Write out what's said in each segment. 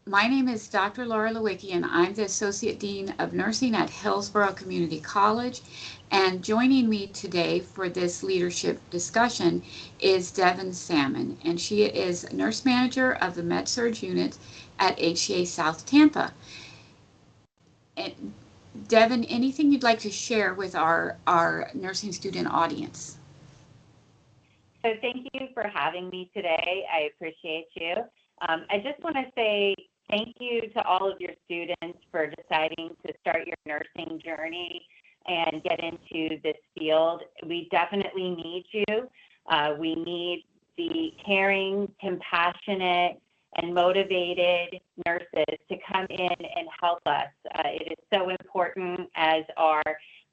My name is Dr. Laura Lewicki, and I'm the Associate Dean of Nursing at Hillsborough Community College. And joining me today for this leadership discussion is Devin Salmon, and she is Nurse Manager of the Med-Surg Unit at HCA South Tampa. And Devin, anything you'd like to share with our nursing student audience? So thank you for having me today. I appreciate you. I just want to say thank you to all of your students for deciding to start your nursing journey and get into this field. We definitely need you. We need the caring, compassionate, and motivated nurses to come in and help us. It is so important as our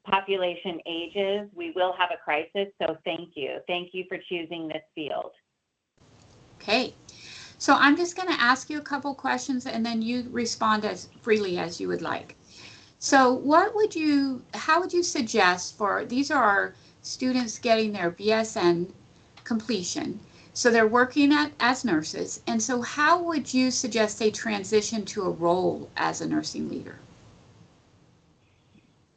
population ages. We will have a crisis, so thank you. Thank you for choosing this field. Okay. So I'm just going to ask you a couple questions and then you respond as freely as you would like. So how would you suggest these are our students getting their BSN completion. So they're working as nurses. And so how would you suggest they transition to a role as a nursing leader?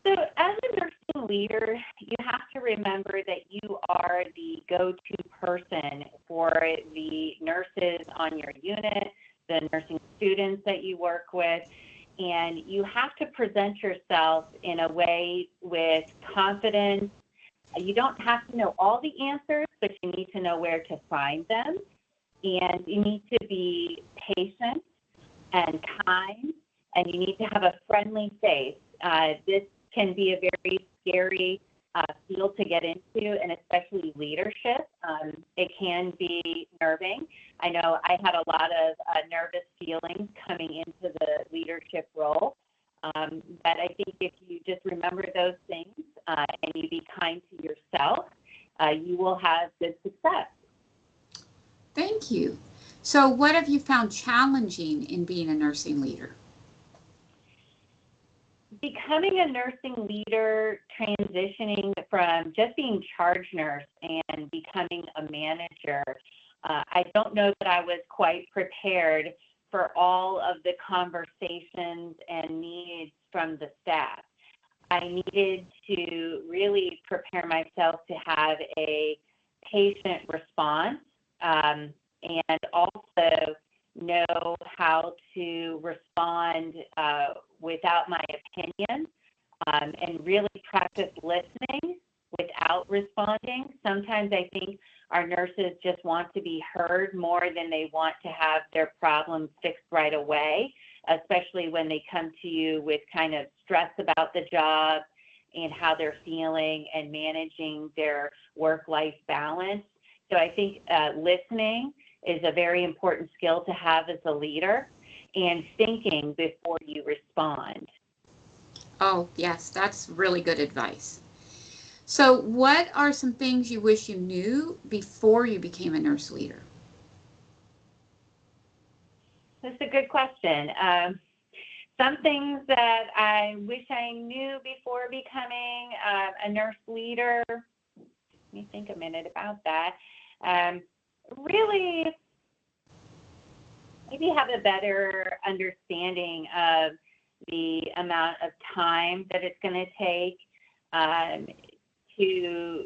So as a nursing leader, you have to remember that you are the go-to person for the nurses on your unit, the nursing students that you work with, and you have to present yourself in a way with confidence. You don't have to know all the answers, but you need to know where to find them, and you need to be patient and kind, and you need to have a friendly face. This can be a very scary field to get into, and especially leadership. It can be nerving. I know I had a lot of nervous feelings coming into the leadership role, but I think if you just remember those things and you be kind to yourself, you will have good success. Thank you. So what have you found challenging in being a nursing leader? Becoming a nursing leader, transitioning from just being charge nurse and becoming a manager, I don't know that I was quite prepared for all of the conversations and needs from the staff. I needed to really prepare myself to have a patient response and also know how to respond without my opinion and really practice listening without responding. Sometimes I think our nurses just want to be heard more than they want to have their problems fixed right away, especially when they come to you with kind of stress about the job and how they're feeling and managing their work-life balance. So I think listening is a very important skill to have as a leader, and thinking before you respond. Oh, yes, that's really good advice. So what are some things you wish you knew before you became a nurse leader? That's a good question. Some things that I wish I knew before becoming a nurse leader, let me think a minute about that. Really, maybe have a better understanding of the amount of time that it's going to take to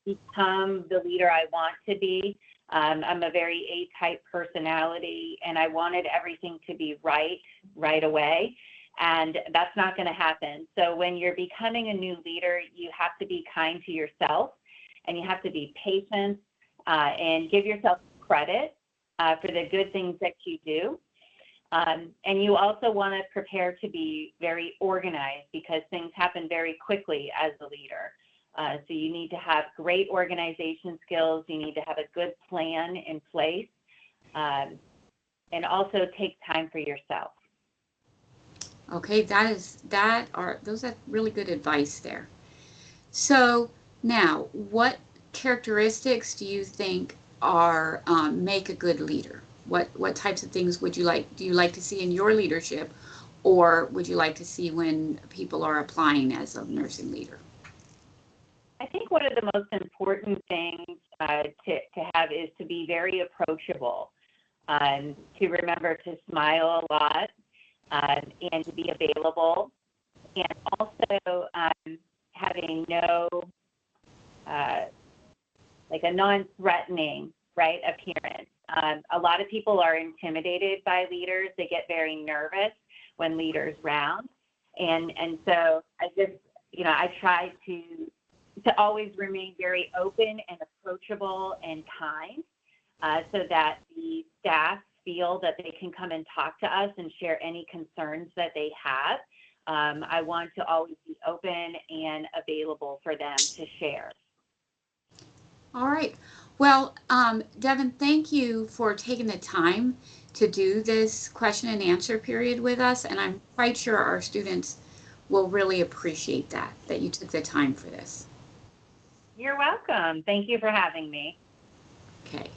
become the leader I want to be. I'm a very A-type personality, and I wanted everything to be right away, and that's not going to happen. So when you're becoming a new leader, you have to be kind to yourself, and you have to be patient and give yourself credit for the good things that you do. And you also want to prepare to be very organized because things happen very quickly as a leader. So you need to have great organization skills. You need to have a good plan in place, and also take time for yourself. Okay, those are really good advice there. So now, what characteristics do you think are make a good leader? What types of things do you like to see in your leadership, or would you like to see when people are applying as a nursing leader? I think one of the most important things to have is to be very approachable. to remember to smile a lot, and to be available, and also having no, like a non-threatening, right, appearance. A lot of people are intimidated by leaders. They get very nervous when leaders round. And so I just, I try to always remain very open and approachable and kind, so that the staff feel that they can come and talk to us and share any concerns that they have. I want to always be open and available for them to share. All right. Well, Devin, thank you for taking the time to do this question and answer period with us. And I'm quite sure our students will really appreciate that you took the time for this. You're welcome. Thank you for having me. Okay.